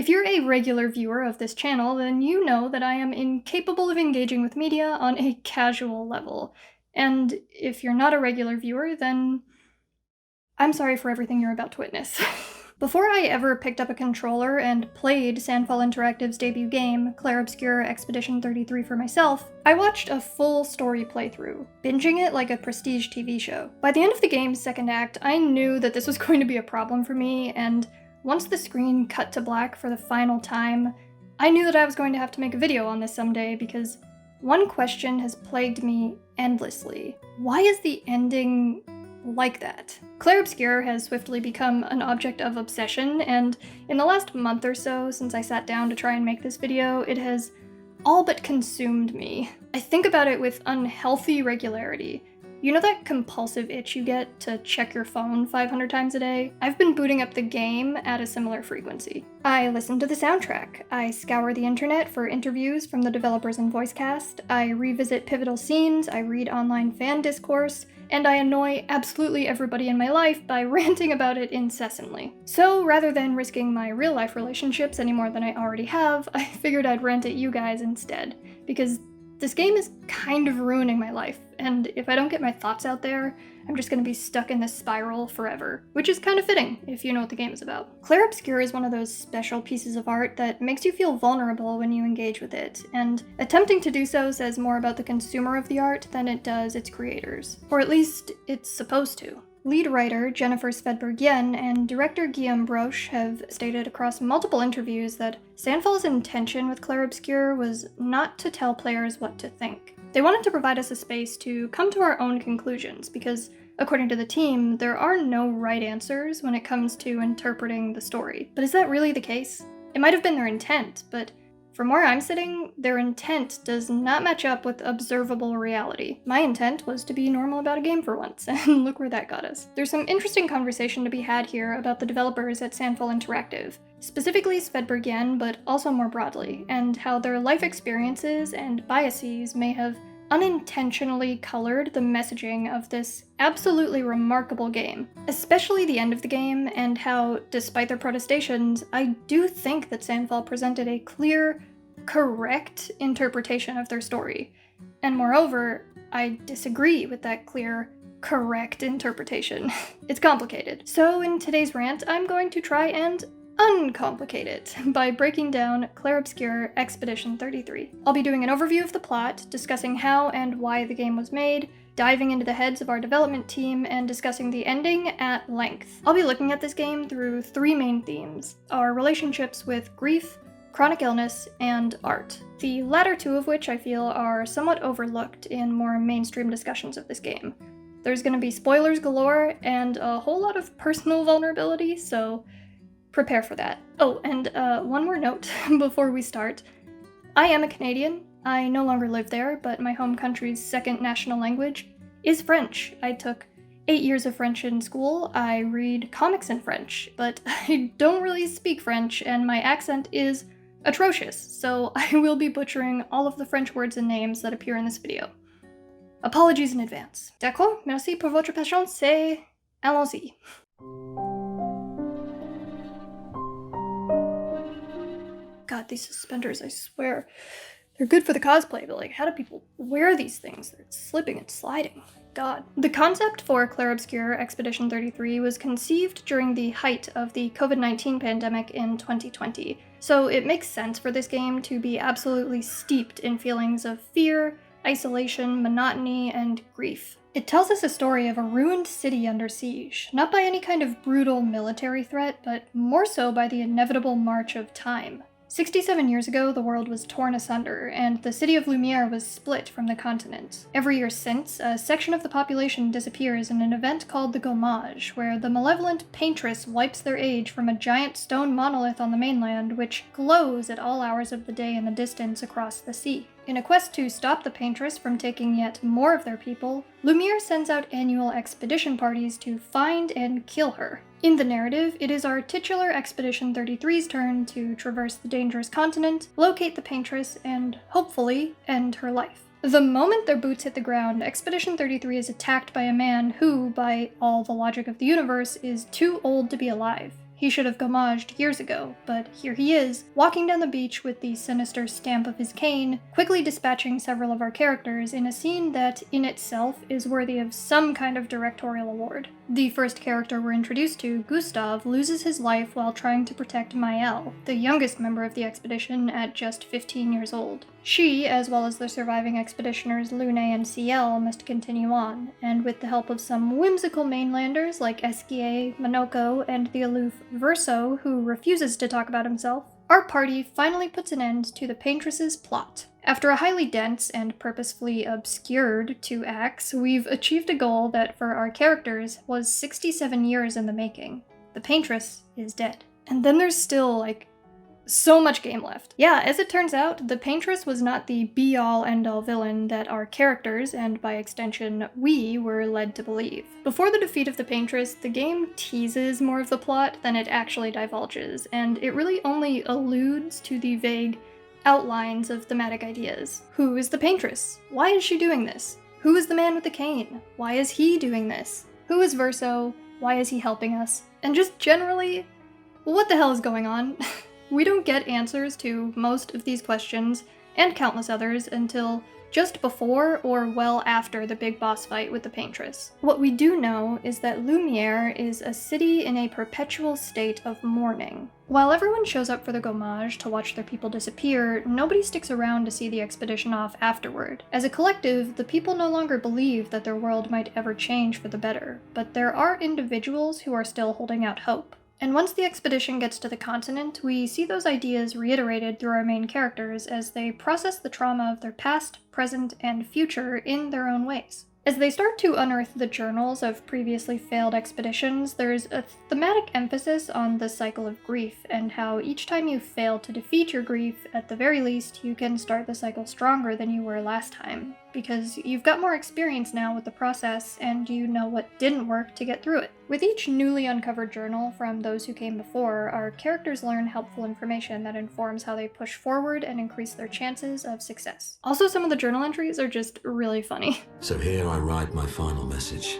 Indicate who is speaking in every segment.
Speaker 1: If you're a regular viewer of this channel, then you know that I am incapable of engaging with media on a casual level. And if you're not a regular viewer, then I'm sorry for everything you're about to witness. Before I ever picked up a controller and played Sandfall Interactive's debut game, Clair Obscur Expedition 33 for myself, I watched a full story playthrough, binging it like a prestige TV show. By the end of the game's second act, I knew that this was going to be a problem for me, and once the screen cut to black for the final time, I knew that I was going to have to make a video on this someday because one question has plagued me endlessly. Why is the ending like that? Clair Obscur has swiftly become an object of obsession, and in the last month or so since I sat down to try and make this video, it has all but consumed me. I think about it with unhealthy regularity. You know that compulsive itch you get to check your phone 500 times a day? I've been booting up the game at a similar frequency. I listen to the soundtrack, I scour the internet for interviews from the developers and voice cast, I revisit pivotal scenes, I read online fan discourse, and I annoy absolutely everybody in my life by ranting about it incessantly. So rather than risking my real-life relationships any more than I already have, I figured I'd rant at you guys instead, because this game is kind of ruining my life, and if I don't get my thoughts out there, I'm just gonna be stuck in this spiral forever, which is kind of fitting if you know what the game is about. Clair Obscur is one of those special pieces of art that makes you feel vulnerable when you engage with it, and attempting to do so says more about the consumer of the art than it does its creators. Or at least, it's supposed to. Lead writer Jennifer Svedberg-Yen and director Guillaume Broche have stated across multiple interviews that Sandfall's intention with Clair Obscur was not to tell players what to think. They wanted to provide us a space to come to our own conclusions because, according to the team, there are no right answers when it comes to interpreting the story. But is that really the case? It might have been their intent, but from where I'm sitting, their intent does not match up with observable reality. My intent was to be normal about a game for once, and look where that got us. There's some interesting conversation to be had here about the developers at Sandfall Interactive, specifically Svedberg-Yen, but also more broadly, and how their life experiences and biases may have unintentionally colored the messaging of this absolutely remarkable game, especially the end of the game, and how, despite their protestations, I do think that Sandfall presented a clear, correct interpretation of their story. And moreover, I disagree with that clear, correct interpretation. It's complicated. So in today's rant, I'm going to try and uncomplicate it by breaking down Clair Obscur Expedition 33. I'll be doing an overview of the plot, discussing how and why the game was made, diving into the heads of our development team, and discussing the ending at length. I'll be looking at this game through three main themes: our relationships with grief, chronic illness, and art. The latter two of which I feel are somewhat overlooked in more mainstream discussions of this game. There's gonna be spoilers galore and a whole lot of personal vulnerability, so prepare for that. Oh, and one more note before we start. I am a Canadian. I no longer live there, but my home country's second national language is French. I took 8 years of French in school. I read comics in French, but I don't really speak French, and my accent is atrocious, so I will be butchering all of the French words and names that appear in this video. Apologies in advance. D'accord? Merci pour votre patience et allons-y. God, these suspenders, I swear, they're good for the cosplay, but like, how do people wear these things? They're slipping and sliding. God. The concept for Clair Obscur Expedition 33 was conceived during the height of the COVID-19 pandemic in 2020, so it makes sense for this game to be absolutely steeped in feelings of fear, isolation, monotony, and grief. It tells us a story of a ruined city under siege, not by any kind of brutal military threat, but more so by the inevitable march of time. 67 years ago, the world was torn asunder, and the city of Lumiere was split from the continent. Every year since, a section of the population disappears in an event called the Gommage, where the malevolent paintress wipes their age from a giant stone monolith on the mainland, which glows at all hours of the day in the distance across the sea. In a quest to stop the paintress from taking yet more of their people, Lumiere sends out annual expedition parties to find and kill her. In the narrative, it is our titular Expedition 33's turn to traverse the dangerous continent, locate the paintress, and hopefully end her life. The moment their boots hit the ground, Expedition 33 is attacked by a man who, by all the logic of the universe, is too old to be alive. He should have gommaged years ago, but here he is, walking down the beach with the sinister stamp of his cane, quickly dispatching several of our characters in a scene that, in itself, is worthy of some kind of directorial award. The first character we're introduced to, Gustav, loses his life while trying to protect Maëlle, the youngest member of the expedition at just 15 years old. She, as well as the surviving expeditioners Lune and Ciel, must continue on, and with the help of some whimsical mainlanders like Esquier, Monoko, and the aloof Verso, who refuses to talk about himself, our party finally puts an end to the Paintress's plot. After a highly dense and purposefully obscured 2 acts, we've achieved a goal that for our characters was 67 years in the making. The Paintress is dead. And then there's still, so much game left. Yeah, as it turns out, the Paintress was not the be-all end-all villain that our characters, and by extension we, were led to believe. Before the defeat of the Paintress, the game teases more of the plot than it actually divulges, and it really only alludes to the vague outlines of thematic ideas. Who is the Paintress? Why is she doing this? Who is the man with the cane? Why is he doing this? Who is Verso? Why is he helping us? And just generally, what the hell is going on? We don't get answers to most of these questions, and countless others, until just before or well after the big boss fight with the Paintress. What we do know is that Lumiere is a city in a perpetual state of mourning. While everyone shows up for the gommage to watch their people disappear, nobody sticks around to see the expedition off afterward. As a collective, the people no longer believe that their world might ever change for the better, but there are individuals who are still holding out hope. And once the expedition gets to the continent, we see those ideas reiterated through our main characters as they process the trauma of their past, present, and future in their own ways. As they start to unearth the journals of previously failed expeditions, there's a thematic emphasis on the cycle of grief, and how each time you fail to defeat your grief, at the very least, you can start the cycle stronger than you were last time, because you've got more experience now with the process, and you know what didn't work to get through it. With each newly uncovered journal from those who came before, our characters learn helpful information that informs how they push forward and increase their chances of success. Also, some of the journal entries are just really funny.
Speaker 2: So here I write my final message.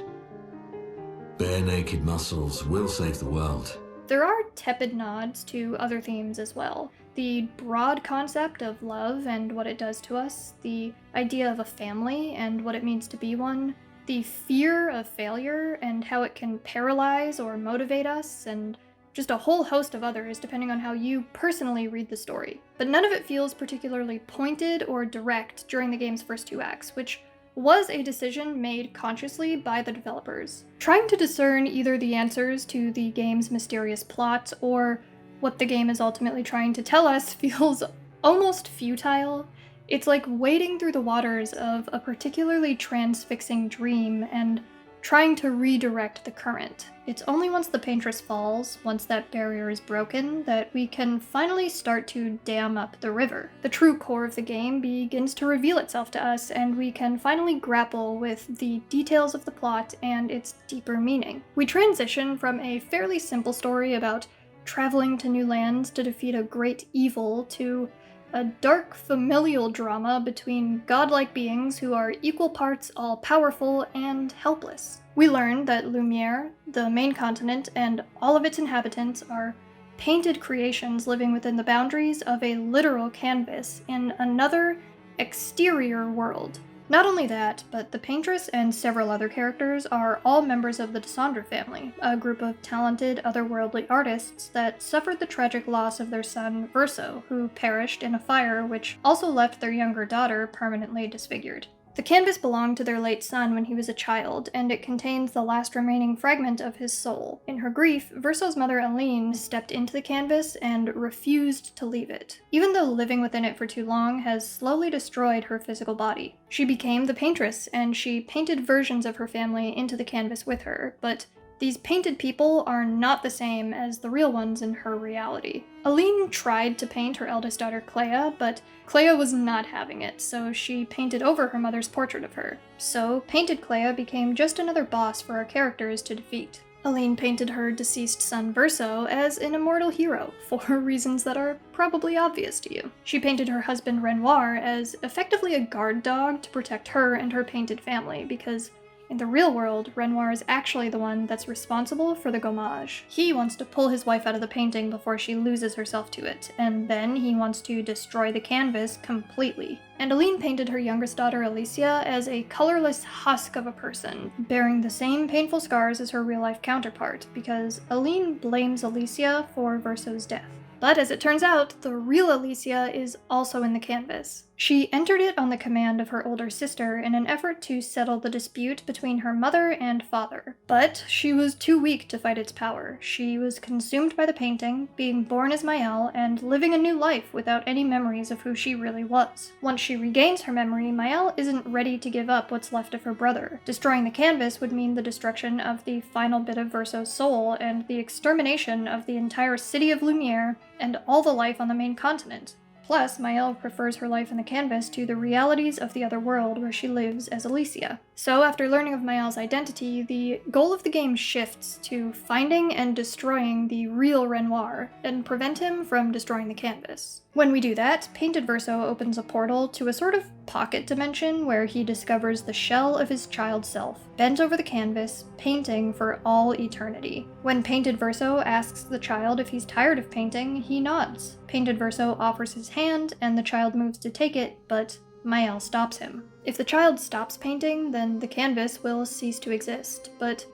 Speaker 2: Bare naked muscles will save the world.
Speaker 1: There are tepid nods to other themes as well. The broad concept of love and what it does to us, the idea of a family and what it means to be one, the fear of failure and how it can paralyze or motivate us, and just a whole host of others depending on how you personally read the story. But none of it feels particularly pointed or direct during the game's first 2 acts, which was a decision made consciously by the developers. Trying to discern either the answers to the game's mysterious plot or what the game is ultimately trying to tell us feels almost futile. It's like wading through the waters of a particularly transfixing dream and trying to redirect the current. It's only once the Paintress falls, once that barrier is broken, that we can finally start to dam up the river. The true core of the game begins to reveal itself to us, and we can finally grapple with the details of the plot and its deeper meaning. We transition from a fairly simple story about traveling to new lands to defeat a great evil to a dark familial drama between godlike beings who are equal parts all-powerful and helpless. We learn that Lumiere, the main continent, and all of its inhabitants are painted creations living within the boundaries of a literal canvas in another, exterior world. Not only that, but the Paintress and several other characters are all members of the Descendre family, a group of talented, otherworldly artists that suffered the tragic loss of their son, Verso, who perished in a fire which also left their younger daughter permanently disfigured. The canvas belonged to their late son when he was a child, and it contains the last remaining fragment of his soul. In her grief, Verso's mother Aline stepped into the canvas and refused to leave it, even though living within it for too long has slowly destroyed her physical body. She became the Paintress, and she painted versions of her family into the canvas with her, but these painted people are not the same as the real ones in her reality. Aline tried to paint her eldest daughter Clea, but Clea was not having it, so she painted over her mother's portrait of her. So painted Clea became just another boss for our characters to defeat. Aline painted her deceased son Verso as an immortal hero, for reasons that are probably obvious to you. She painted her husband Renoir as effectively a guard dog to protect her and her painted family, because In the real world, Renoir is actually the one that's responsible for the gommage. He wants to pull his wife out of the painting before she loses herself to it, and then he wants to destroy the canvas completely. And Aline painted her youngest daughter Alicia as a colorless husk of a person, bearing the same painful scars as her real-life counterpart, because Aline blames Alicia for Verso's death. But as it turns out, the real Alicia is also in the canvas. She entered it on the command of her older sister in an effort to settle the dispute between her mother and father. But she was too weak to fight its power. She was consumed by the painting, being born as Maëlle, and living a new life without any memories of who she really was. Once she regains her memory, Maëlle isn't ready to give up what's left of her brother. Destroying the canvas would mean the destruction of the final bit of Verso's soul and the extermination of the entire city of Lumiere and all the life on the main continent. Plus, Maëlle prefers her life in the canvas to the realities of the other world where she lives as Alicia. So after learning of Maëlle's identity, the goal of the game shifts to finding and destroying the real Renoir, and prevent him from destroying the canvas. When we do that, Painted Verso opens a portal to a sort of pocket dimension where he discovers the shell of his child self, bent over the canvas, painting for all eternity. When Painted Verso asks the child if he's tired of painting, he nods. Painted Verso offers his hand, and the child moves to take it, but Maëlle stops him. If the child stops painting, then the canvas will cease to exist, but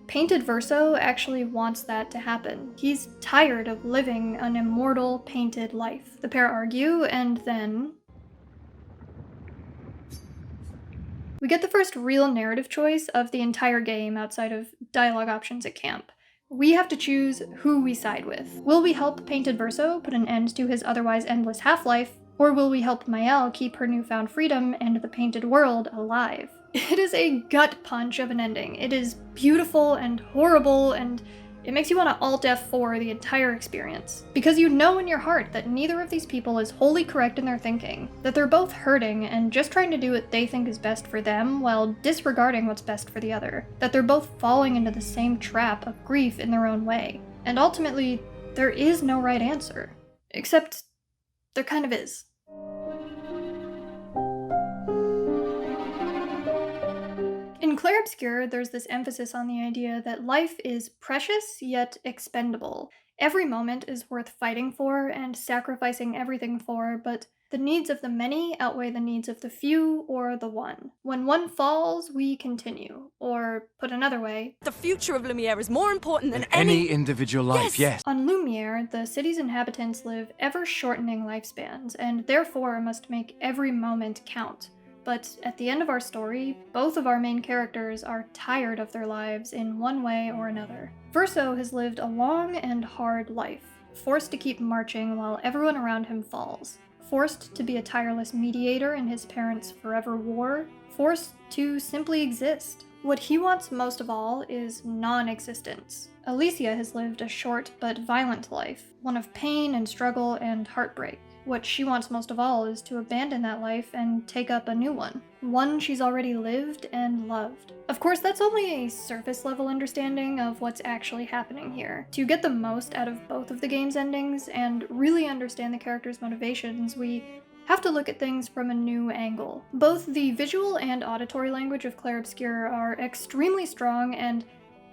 Speaker 1: Painted Verso actually wants that to happen. He's tired of living an immortal, painted life. The pair argue, and then we get the first real narrative choice of the entire game outside of dialogue options at camp. We have to choose who we side with. Will we help Painted Verso put an end to his otherwise endless half-life, or will we help Maëlle keep her newfound freedom and the painted world alive? It is a gut punch of an ending. It is beautiful and horrible, and it makes you want to Alt F4 the entire experience. Because you know in your heart that neither of these people is wholly correct in their thinking, that they're both hurting and just trying to do what they think is best for them while disregarding what's best for the other, that they're both falling into the same trap of grief in their own way. And ultimately, there is no right answer. Except, there kind of is. In Clair Obscur, there's this emphasis on the idea that life is precious yet expendable. Every moment is worth fighting for and sacrificing everything for, but the needs of the many outweigh the needs of the few or the one. When one falls, we continue. Or, put another way,
Speaker 3: the future of Lumiere is more important than
Speaker 4: any individual life, yes.
Speaker 1: On Lumiere, the city's inhabitants live ever-shortening lifespans, and therefore must make every moment count. But at the end of our story, both of our main characters are tired of their lives in one way or another. Verso has lived a long and hard life, forced to keep marching while everyone around him falls, forced to be a tireless mediator in his parents' forever war, forced to simply exist. What he wants most of all is non-existence. Alicia has lived a short but violent life, one of pain and struggle and heartbreak. What she wants most of all is to abandon that life and take up a new one she's already lived and loved. Of course, that's only a surface-level understanding of what's actually happening here. To get the most out of both of the game's endings and really understand the characters' motivations, we have to look at things from a new angle. Both the visual and auditory language of Clair Obscur are extremely strong and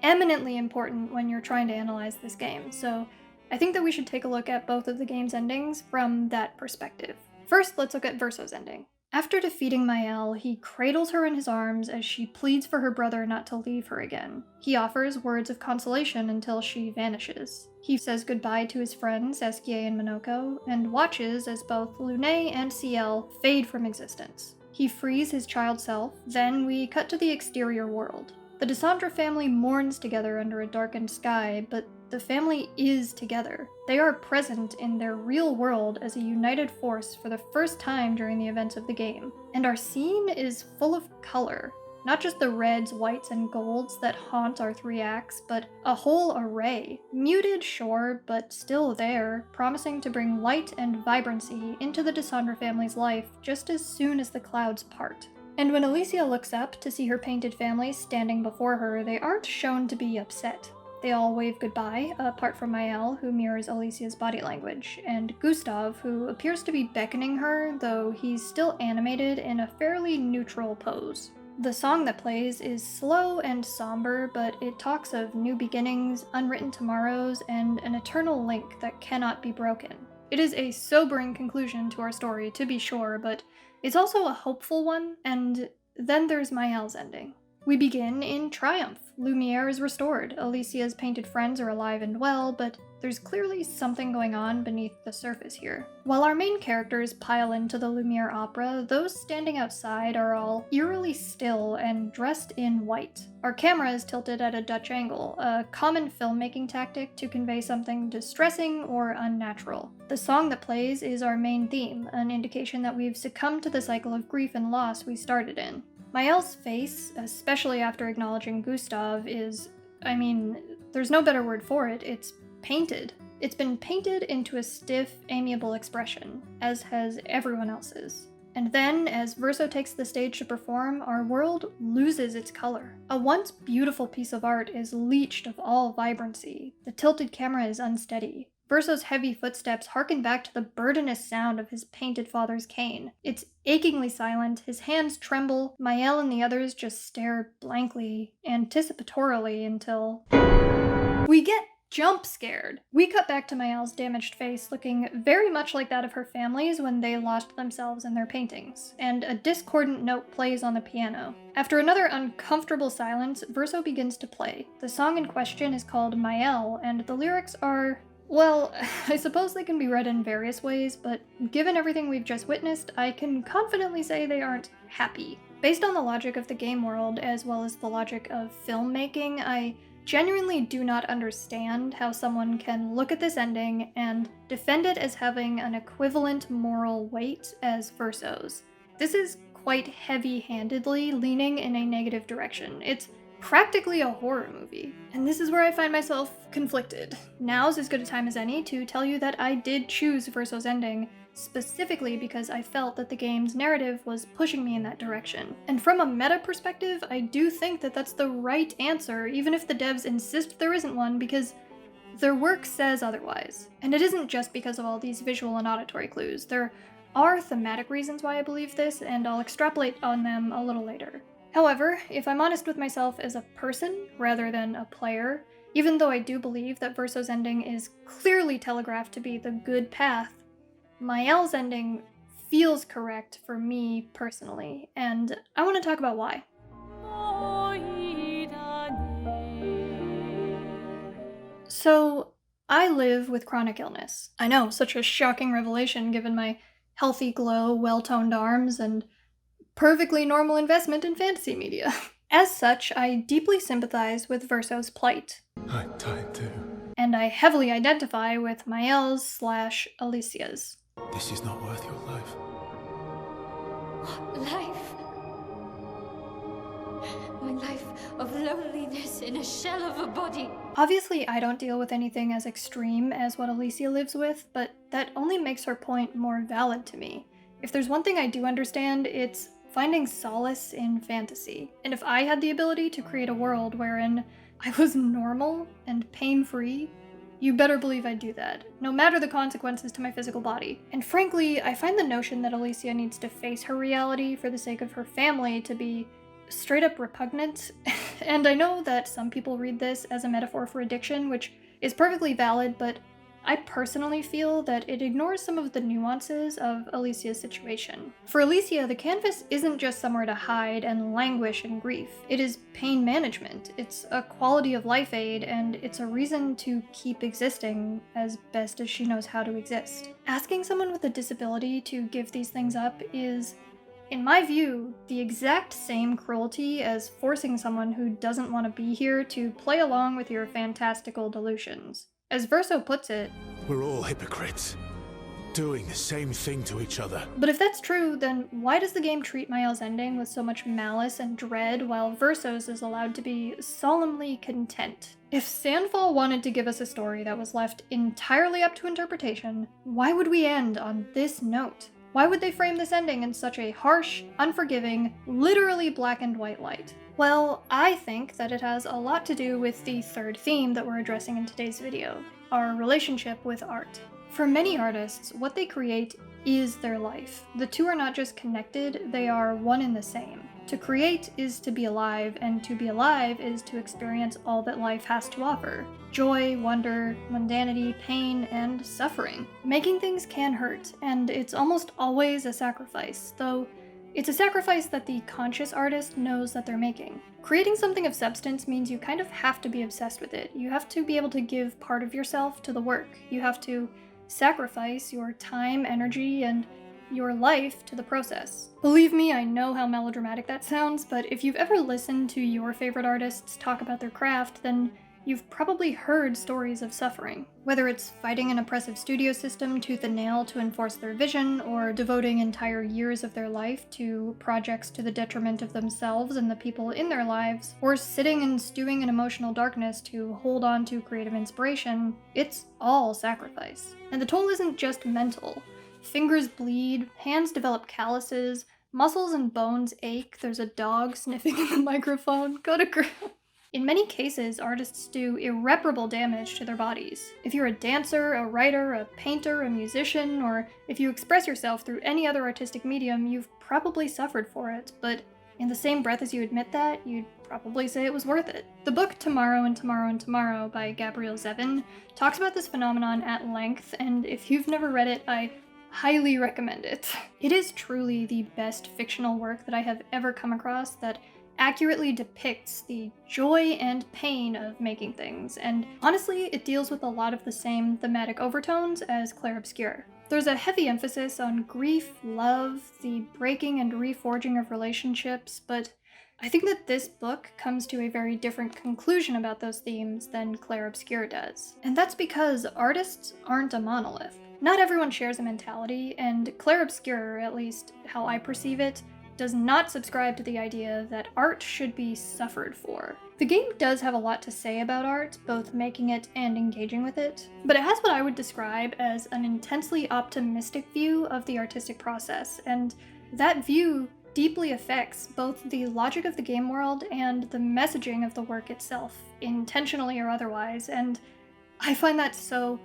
Speaker 1: eminently important when you're trying to analyze this game, so I think that we should take a look at both of the game's endings from that perspective. First, let's look at Verso's ending. After defeating Maëlle, he cradles her in his arms as she pleads for her brother not to leave her again. He offers words of consolation until she vanishes. He says goodbye to his friends, Saskia and Monoko, and watches as both Luné and Ciel fade from existence. He frees his child self, then we cut to the exterior world. The Desandre family mourns together under a darkened sky, but the family is together. They are present in their real world as a united force for the first time during the events of the game. And our scene is full of color. Not just the reds, whites, and golds that haunt our 3 acts, but a whole array. Muted, sure, but still there, promising to bring light and vibrancy into the Desandre family's life just as soon as the clouds part. And when Alicia looks up to see her painted family standing before her, they aren't shown to be upset. They all wave goodbye, apart from Maëlle, who mirrors Alicia's body language, and Gustave, who appears to be beckoning her, though he's still animated in a fairly neutral pose. The song that plays is slow and somber, but it talks of new beginnings, unwritten tomorrows, and an eternal link that cannot be broken. It is a sobering conclusion to our story, to be sure, but it's also a hopeful one, and then there's Mael's ending. We begin in triumph. Lumiere is restored, Alicia's painted friends are alive and well, but there's clearly something going on beneath the surface here. While our main characters pile into the Lumiere opera, those standing outside are all eerily still and dressed in white. Our camera is tilted at a Dutch angle, a common filmmaking tactic to convey something distressing or unnatural. The song that plays is our main theme, an indication that we've succumbed to the cycle of grief and loss we started in. Mael's face, especially after acknowledging Gustav, is, there's no better word for it, it's painted. It's been painted into a stiff, amiable expression, as has everyone else's. And then, as Verso takes the stage to perform, our world loses its color. A once beautiful piece of art is leached of all vibrancy. The tilted camera is unsteady. Verso's heavy footsteps harken back to the burdenous sound of his painted father's cane. It's achingly silent, his hands tremble, Mael and the others just stare blankly, anticipatorily until we get jump scared. We cut back to Mael's damaged face, looking very much like that of her family's when they lost themselves in their paintings, and a discordant note plays on the piano. After another uncomfortable silence, Verso begins to play. The song in question is called Mael, and the lyrics are, well, I suppose they can be read in various ways, but given everything we've just witnessed, I can confidently say they aren't happy. Based on the logic of the game world, as well as the logic of filmmaking, I genuinely do not understand how someone can look at this ending and defend it as having an equivalent moral weight as Verso's. This is quite heavy-handedly leaning in a negative direction. It's practically a horror movie. And this is where I find myself conflicted. Now's as good a time as any to tell you that I did choose Verso's ending, specifically because I felt that the game's narrative was pushing me in that direction. And from a meta perspective, I do think that that's the right answer, even if the devs insist there isn't one, because their work says otherwise. And it isn't just because of all these visual and auditory clues. There are thematic reasons why I believe this, and I'll extrapolate on them a little later. However, if I'm honest with myself as a person rather than a player, even though I do believe that Verso's ending is clearly telegraphed to be the good path, Mael's ending feels correct for me personally, and I want to talk about why. So, I live with chronic illness. I know, such a shocking revelation given my healthy glow, well-toned arms, and perfectly normal investment in fantasy media. As such, I deeply sympathize with Verso's plight.
Speaker 5: I'm tired too.
Speaker 1: And I heavily identify with Mael's/Alicia's.
Speaker 5: This is not worth your life.
Speaker 6: Life. My life of loneliness in a shell of a body.
Speaker 1: Obviously, I don't deal with anything as extreme as what Alicia lives with, but that only makes her point more valid to me. If there's one thing I do understand, it's finding solace in fantasy. And if I had the ability to create a world wherein I was normal and pain-free, you better believe I'd do that, no matter the consequences to my physical body. And frankly, I find the notion that Alicia needs to face her reality for the sake of her family to be straight up repugnant. And I know that some people read this as a metaphor for addiction, which is perfectly valid, but I personally feel that it ignores some of the nuances of Alicia's situation. For Alicia, the canvas isn't just somewhere to hide and languish in grief. It is pain management, it's a quality of life aid, and it's a reason to keep existing as best as she knows how to exist. Asking someone with a disability to give these things up is, in my view, the exact same cruelty as forcing someone who doesn't want to be here to play along with your fantastical delusions. As Verso puts it,
Speaker 5: we're all hypocrites, doing the same thing to each other.
Speaker 1: But if that's true, then why does the game treat Mael's ending with so much malice and dread while Verso's is allowed to be solemnly content? If Sandfall wanted to give us a story that was left entirely up to interpretation, why would we end on this note? Why would they frame this ending in such a harsh, unforgiving, literally black and white light? Well, I think that it has a lot to do with the third theme that we're addressing in today's video, our relationship with art. For many artists, what they create is their life. The two are not just connected, they are one and the same. To create is to be alive, and to be alive is to experience all that life has to offer. Joy, wonder, mundanity, pain, and suffering. Making things can hurt, and it's almost always a sacrifice, though it's a sacrifice that the conscious artist knows that they're making. Creating something of substance means you kind of have to be obsessed with it. You have to be able to give part of yourself to the work. You have to sacrifice your time, energy, and your life to the process. Believe me, I know how melodramatic that sounds, but if you've ever listened to your favorite artists talk about their craft, then you've probably heard stories of suffering. Whether it's fighting an oppressive studio system tooth and nail to enforce their vision, or devoting entire years of their life to projects to the detriment of themselves and the people in their lives, or sitting and stewing in emotional darkness to hold on to creative inspiration, it's all sacrifice. And the toll isn't just mental. Fingers bleed, hands develop calluses, muscles and bones ache, there's a dog sniffing in the microphone, go to ground. In many cases, artists do irreparable damage to their bodies. If you're a dancer, a writer, a painter, a musician, or if you express yourself through any other artistic medium, you've probably suffered for it, but in the same breath as you admit that, you'd probably say it was worth it. The book Tomorrow and Tomorrow and Tomorrow by Gabrielle Zevin talks about this phenomenon at length, and if you've never read it, I highly recommend it. It is truly the best fictional work that I have ever come across that accurately depicts the joy and pain of making things, and honestly, it deals with a lot of the same thematic overtones as Clair Obscur. There's a heavy emphasis on grief, love, the breaking and reforging of relationships, but I think that this book comes to a very different conclusion about those themes than Clair Obscur does. And that's because artists aren't a monolith. Not everyone shares a mentality, and Clair Obscur, at least how I perceive it, does not subscribe to the idea that art should be suffered for. The game does have a lot to say about art, both making it and engaging with it, but it has what I would describe as an intensely optimistic view of the artistic process, and that view deeply affects both the logic of the game world and the messaging of the work itself, intentionally or otherwise, and I find that so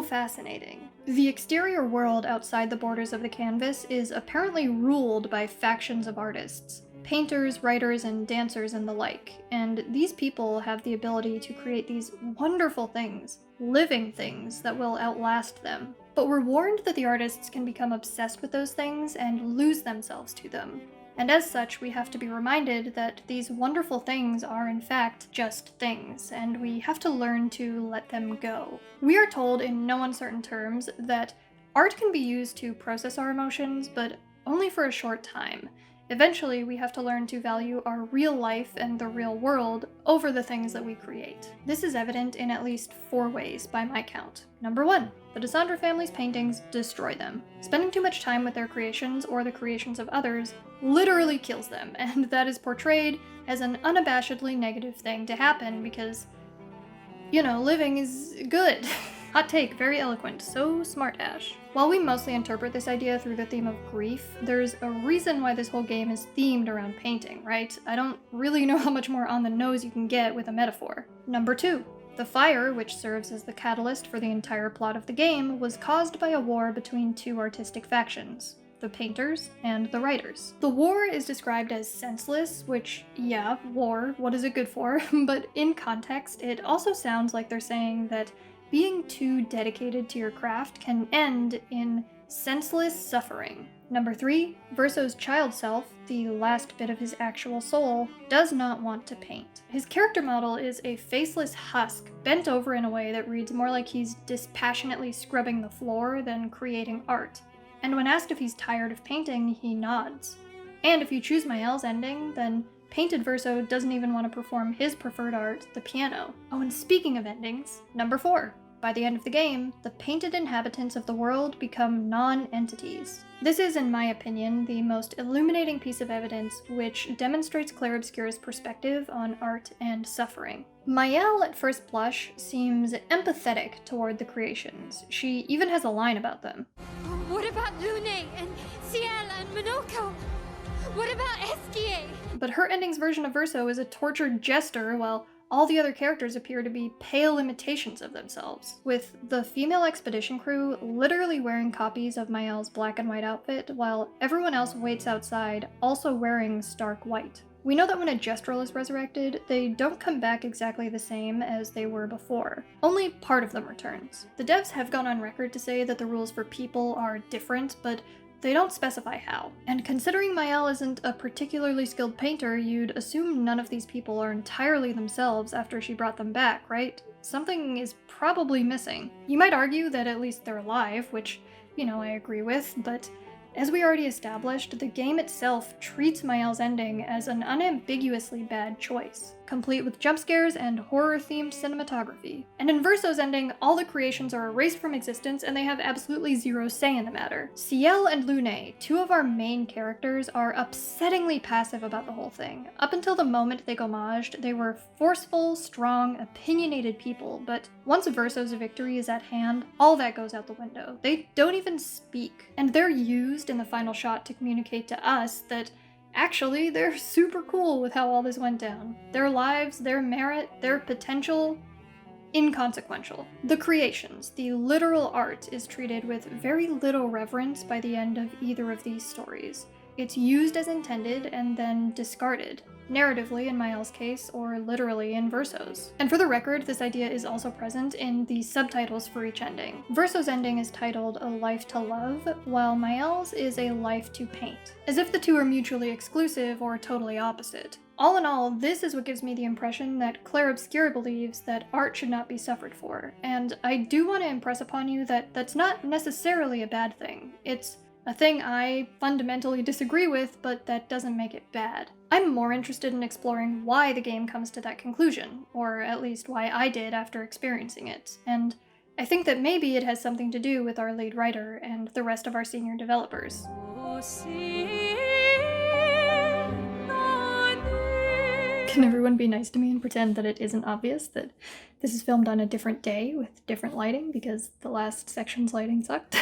Speaker 1: fascinating. The exterior world outside the borders of the canvas is apparently ruled by factions of artists, painters, writers, and dancers and the like, and these people have the ability to create these wonderful things, living things that will outlast them. But we're warned that the artists can become obsessed with those things and lose themselves to them. And as such, we have to be reminded that these wonderful things are in fact just things, and we have to learn to let them go. We are told in no uncertain terms that art can be used to process our emotions, but only for a short time. Eventually, we have to learn to value our real life and the real world over the things that we create. This is evident in at least 4 ways by my count. Number 1, the DeSandre family's paintings destroy them. Spending too much time with their creations or the creations of others literally kills them, and that is portrayed as an unabashedly negative thing to happen because, you know, living is good. Hot take, very eloquent, so smart, Ash. While we mostly interpret this idea through the theme of grief, there's a reason why this whole game is themed around painting, right? I don't really know how much more on the nose you can get with a metaphor. Number 2. The fire, which serves as the catalyst for the entire plot of the game, was caused by a war between 2 artistic factions, the painters and the writers. The war is described as senseless, which, yeah, war, what is it good for? But in context, it also sounds like they're saying that being too dedicated to your craft can end in senseless suffering. Number 3, Verso's child self, the last bit of his actual soul, does not want to paint. His character model is a faceless husk, bent over in a way that reads more like he's dispassionately scrubbing the floor than creating art. And when asked if he's tired of painting, he nods. And if you choose Mael's ending, then painted Verso doesn't even want to perform his preferred art, the piano. Oh, and speaking of endings, number 4. By the end of the game, the painted inhabitants of the world become non-entities. This is, in my opinion, the most illuminating piece of evidence which demonstrates Clair Obscur's perspective on art and suffering. Mael, at first blush, seems empathetic toward the creations. She even has a line about them.
Speaker 6: What about Lune and Ciel and Monoko? What about Esquier?
Speaker 1: But her ending's version of Verso is a tortured jester, while all the other characters appear to be pale imitations of themselves, with the female expedition crew literally wearing copies of Mael's black and white outfit, while everyone else waits outside, also wearing stark white. We know that when a Gestrel is resurrected, they don't come back exactly the same as they were before. Only part of them returns. The devs have gone on record to say that the rules for people are different, but they don't specify how. And considering Mael isn't a particularly skilled painter, you'd assume none of these people are entirely themselves after she brought them back, right? Something is probably missing. You might argue that at least they're alive, which, I agree with, but as we already established, the game itself treats Mael's ending as an unambiguously bad choice, complete with jump scares and horror-themed cinematography. And in Verso's ending, all the creations are erased from existence and they have absolutely zero say in the matter. Ciel and Lune, two of our main characters, are upsettingly passive about the whole thing. Up until the moment they homaged, they were forceful, strong, opinionated people, but once Verso's victory is at hand, all that goes out the window. They don't even speak, and they're used in the final shot to communicate to us that actually they're super cool with how all this went down. Their lives, their merit, their potential, inconsequential. The creations, the literal art, is treated with very little reverence by the end of either of these stories. It's used as intended and then discarded, narratively in Mael's case, or literally in Verso's. And for the record, this idea is also present in the subtitles for each ending. Verso's ending is titled A Life to Love, while Mael's is A Life to Paint, as if the two are mutually exclusive or totally opposite. All in all, this is what gives me the impression that Clair Obscur believes that art should not be suffered for, and I do want to impress upon you that that's not necessarily a bad thing. It's a thing I fundamentally disagree with, but that doesn't make it bad. I'm more interested in exploring why the game comes to that conclusion, or at least why I did after experiencing it, and I think that maybe it has something to do with our lead writer and the rest of our senior developers. Can everyone be nice to me and pretend that it isn't obvious that this is filmed on a different day with different lighting because the last section's lighting sucked?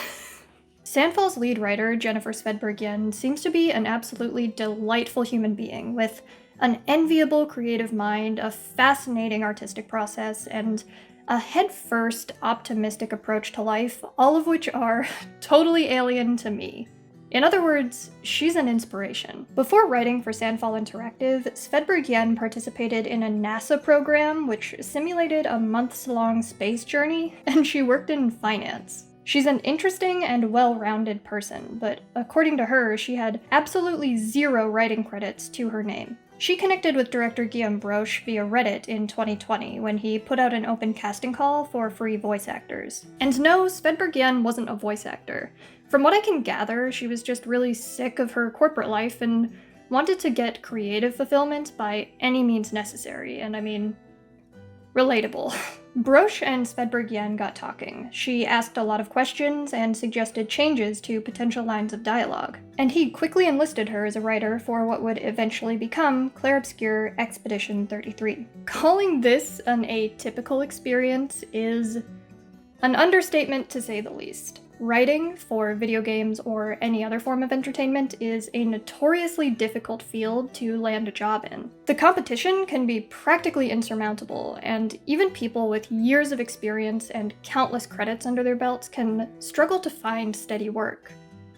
Speaker 1: Sandfall's lead writer, Jennifer Svedberg seems to be an absolutely delightful human being with an enviable creative mind, a fascinating artistic process, and a head-first, optimistic approach to life, all of which are totally alien to me. In other words, she's an inspiration. Before writing for Sandfall Interactive, Svedberg participated in a NASA program which simulated a months-long space journey, and she worked in finance. She's an interesting and well-rounded person, but according to her, she had absolutely zero writing credits to her name. She connected with director Guillaume Broche via Reddit in 2020 when he put out an open casting call for free voice actors. And no, Svedberg wasn't a voice actor. From what I can gather, she was just really sick of her corporate life and wanted to get creative fulfillment by any means necessary, and I mean, relatable. Broche and Svedberg got talking. She asked a lot of questions and suggested changes to potential lines of dialogue. And he quickly enlisted her as a writer for what would eventually become Clair Obscur Expedition 33. Calling this an atypical experience is an understatement to say the least. Writing for video games or any other form of entertainment is a notoriously difficult field to land a job in. The competition can be practically insurmountable, and even people with years of experience and countless credits under their belts can struggle to find steady work.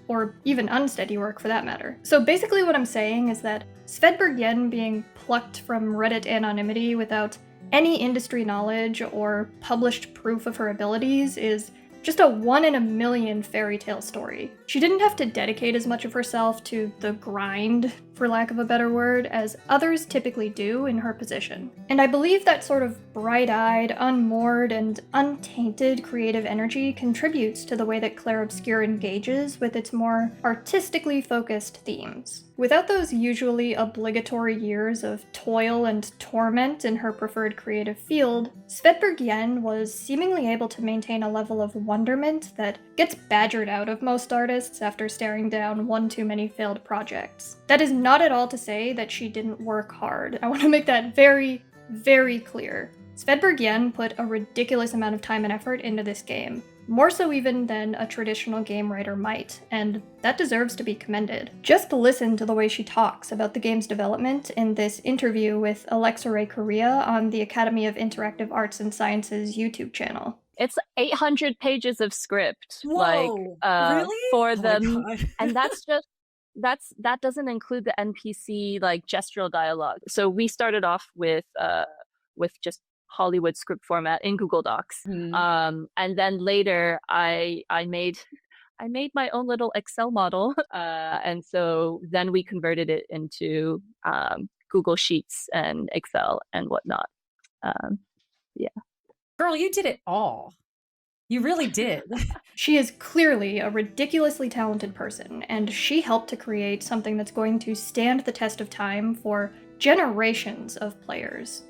Speaker 1: Or even unsteady work for that matter. So basically what I'm saying is that Svedberg being plucked from Reddit anonymity without any industry knowledge or published proof of her abilities is just a 1 in a million fairy tale story. She didn't have to dedicate as much of herself to the grind, for lack of a better word, as others typically do in her position. And I believe that sort of bright-eyed, unmoored, and untainted creative energy contributes to the way that Clair Obscur engages with its more artistically focused themes. Without those usually obligatory years of toil and torment in her preferred creative field, Svedberg was seemingly able to maintain a level of wonderment that gets badgered out of most artists after staring down one too many failed projects. That is not at all to say that she didn't work hard. I want to make that very, very clear. Svedberg put a ridiculous amount of time and effort into this game, more so even than a traditional game writer might, and that deserves to be commended. Just listen to the way she talks about the game's development in this interview with Alexa Ray Correa on the Academy of Interactive Arts and Sciences YouTube channel.
Speaker 7: It's 800 pages of script.
Speaker 8: Whoa, really?
Speaker 7: For
Speaker 8: Oh
Speaker 7: them,
Speaker 8: my God.
Speaker 7: and that doesn't include the NPC like gestural dialogue. So we started off with just Hollywood script format in Google Docs, and then later I made my own little Excel model, and so then we converted it into Google Sheets and Excel and whatnot. Yeah.
Speaker 8: Girl, you did it all. You really did.
Speaker 1: She is clearly a ridiculously talented person, and she helped to create something that's going to stand the test of time for generations of players.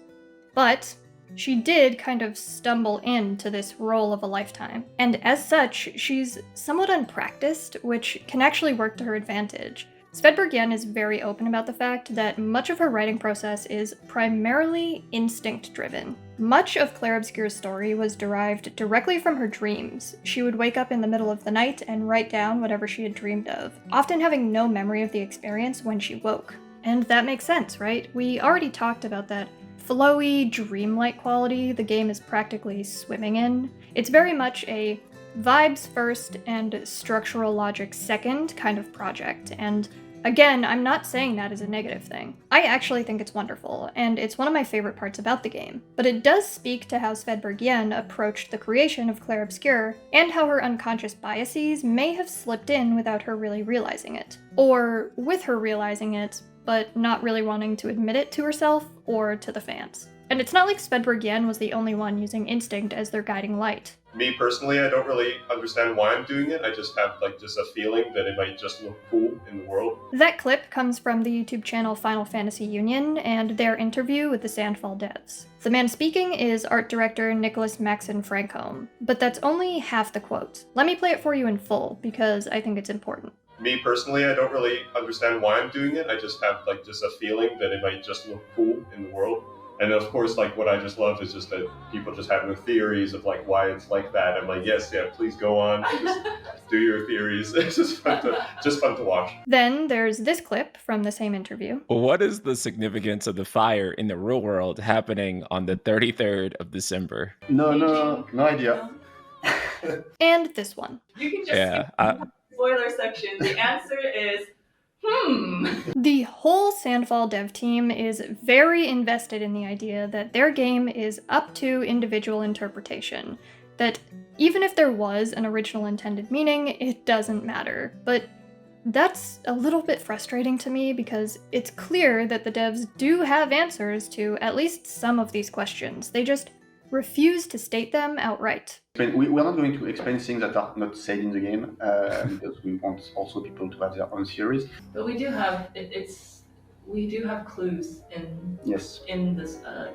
Speaker 1: But she did kind of stumble into this role of a lifetime, and as such, she's somewhat unpracticed, which can actually work to her advantage. Svedberg Yen is very open about the fact that much of her writing process is primarily instinct-driven. Much of Clair Obscur's story was derived directly from her dreams. She would wake up in the middle of the night and write down whatever she had dreamed of, often having no memory of the experience when she woke. And that makes sense, right? We already talked about that flowy, dreamlike quality the game is practically swimming in. It's very much a vibes first and structural logic second kind of project, and again, I'm not saying that as a negative thing. I actually think it's wonderful, and it's one of my favorite parts about the game. But it does speak to how Svedberg Yen approached the creation of Clair Obscur, and how her unconscious biases may have slipped in without her really realizing it. Or with her realizing it, but not really wanting to admit it to herself or to the fans. And it's not like Svedberg Yen was the only one using instinct as their guiding light.
Speaker 9: Me personally, I don't really understand why I'm doing it. I just have just a feeling that it might just look cool in the world.
Speaker 1: That clip comes from the YouTube channel Final Fantasy Union and their interview with the Sandfall devs. The man speaking is art director Nicholas Maxon Frankholm, but that's only half the quote. Let me play it for you in full because I think it's important.
Speaker 9: Me personally, I don't really understand why I'm doing it. I just have just a feeling that it might just look cool in the world. And of course, what I just love is just that people just have no theories of why it's like that. I'm like, yes, yeah, please go on, just do your theories. It's just fun to watch.
Speaker 1: Then there's this clip from the same interview.
Speaker 10: What is the significance of the fire in the real world happening on the 33rd of December?
Speaker 9: No idea.
Speaker 1: And this one.
Speaker 11: You can just skip the spoiler section. The answer is
Speaker 1: The whole Sandfall dev team is very invested in the idea that their game is up to individual interpretation, that even if there was an original intended meaning, it doesn't matter. But that's a little bit frustrating to me because it's clear that the devs do have answers to at least some of these questions. They just refuse to state them outright.
Speaker 12: We're not going to explain things that are not said in the game because we want also people to have their own theories.
Speaker 11: But we do have we do have clues in this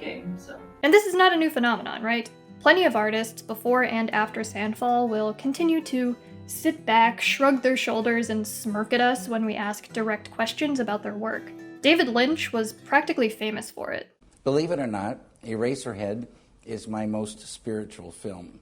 Speaker 11: game. So.
Speaker 1: And this is not a new phenomenon, right? Plenty of artists before and after Sandfall will continue to sit back, shrug their shoulders, and smirk at us when we ask direct questions about their work. David Lynch was practically famous for it.
Speaker 13: Believe it or not, Eraserhead is my most spiritual film.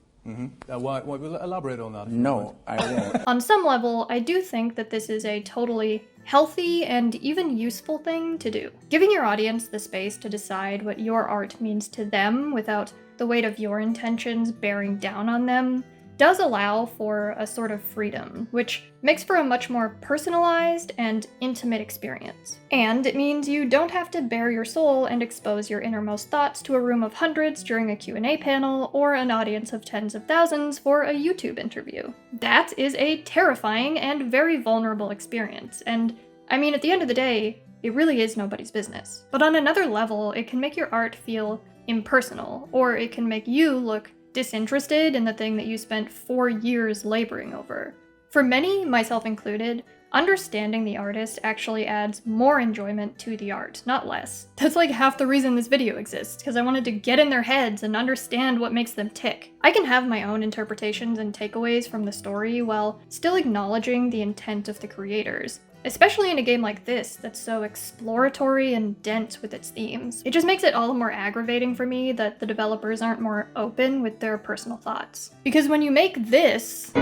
Speaker 5: Elaborate on that.
Speaker 13: No, I won't.
Speaker 1: On some level, I do think that this is a totally healthy and even useful thing to do. Giving your audience the space to decide what your art means to them without the weight of your intentions bearing down on them does allow for a sort of freedom, which makes for a much more personalized and intimate experience. And it means you don't have to bare your soul and expose your innermost thoughts to a room of hundreds during a Q&A panel or an audience of tens of thousands for a YouTube interview. That is a terrifying and very vulnerable experience, and I mean, at the end of the day, it really is nobody's business. But on another level, it can make your art feel impersonal, or it can make you look disinterested in the thing that you spent 4 years laboring over. For many, myself included, understanding the artist actually adds more enjoyment to the art, not less. That's like half the reason this video exists, because I wanted to get in their heads and understand what makes them tick. I can have my own interpretations and takeaways from the story while still acknowledging the intent of the creators. especially in a game like this that's so exploratory and dense with its themes. It just makes it all the more aggravating for me that the developers aren't more open with their personal thoughts. Because when you make this,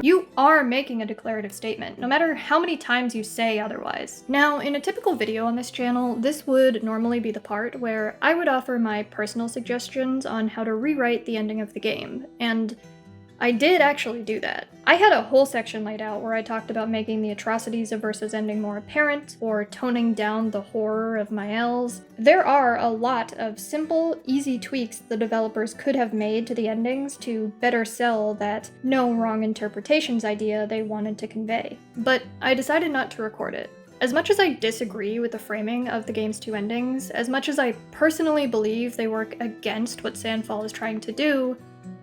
Speaker 1: you are making a declarative statement, no matter how many times you say otherwise. Now, in a typical video on this channel, this would normally be the part where I would offer my personal suggestions on how to rewrite the ending of the game, and I did actually do that. I had a whole section laid out where I talked about making the atrocities of Versa's ending more apparent, or toning down the horror of Mael's. There are a lot of simple, easy tweaks the developers could have made to the endings to better sell that no wrong interpretations idea they wanted to convey. But I decided not to record it. As much as I disagree with the framing of the game's two endings, as much as I personally believe they work against what Sandfall is trying to do,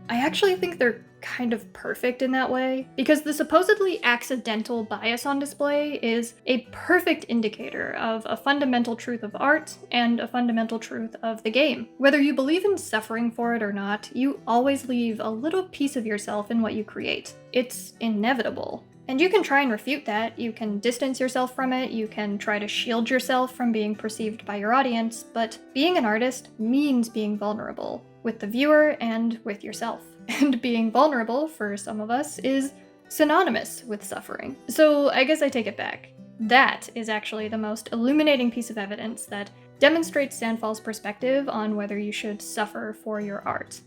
Speaker 1: I actually think they're kind of perfect in that way, because the supposedly accidental bias on display is a perfect indicator of a fundamental truth of art and a fundamental truth of the game. Whether you believe in suffering for it or not, you always leave a little piece of yourself in what you create. It's inevitable. And you can try and refute that, you can distance yourself from it, you can try to shield yourself from being perceived by your audience, but being an artist means being vulnerable, with the viewer and with yourself. And being vulnerable, for some of us, is synonymous with suffering. So I guess I take it back. That is actually the most illuminating piece of evidence that demonstrates Sandfall's perspective on whether you should suffer for your art.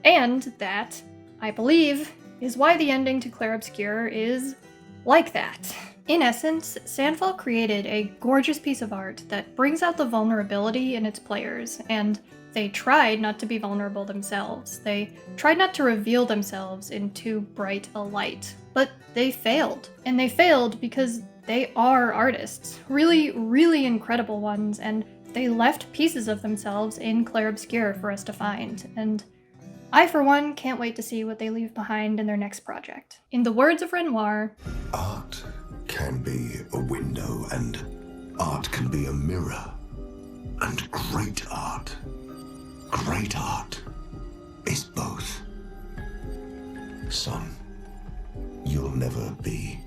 Speaker 1: And that, I believe, is why the ending to Clair Obscur is like that. In essence, Sandfall created a gorgeous piece of art that brings out the vulnerability in its players, and they tried not to be vulnerable themselves. They tried not to reveal themselves in too bright a light. But they failed. And they failed because they are artists. Really, really incredible ones, and they left pieces of themselves in Clair Obscur for us to find. And I, for one, can't wait to see what they leave behind in their next project. In the words of Renoir,
Speaker 14: art can be a window, and art can be a mirror. And great art is both. Son, you'll never be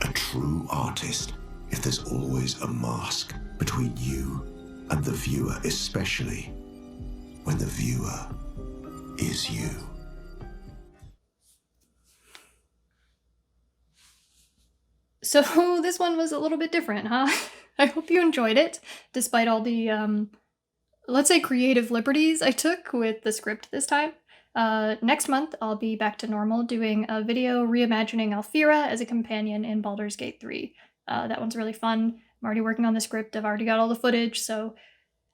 Speaker 14: a true artist if there's always a mask between you and the viewer, especially when the viewer is you.
Speaker 1: So this one was a little bit different, huh? I hope you enjoyed it, despite all the, let's say, creative liberties I took with the script this time. Next month, I'll be back to normal, doing a video reimagining Alfira as a companion in Baldur's Gate 3. That one's really fun. I'm already working on the script, I've already got all the footage, so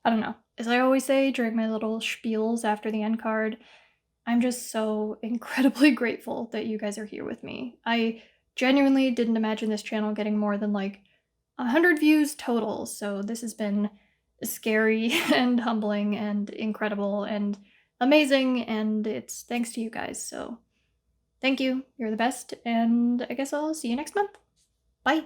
Speaker 1: I don't know. As I always say during my little spiels after the end card, I'm just so incredibly grateful that you guys are here with me. I genuinely didn't imagine this channel getting more than like 100 views total, so this has been scary and humbling and incredible and amazing, and it's thanks to you guys, so thank you, you're the best, and I guess I'll see you next month. Bye!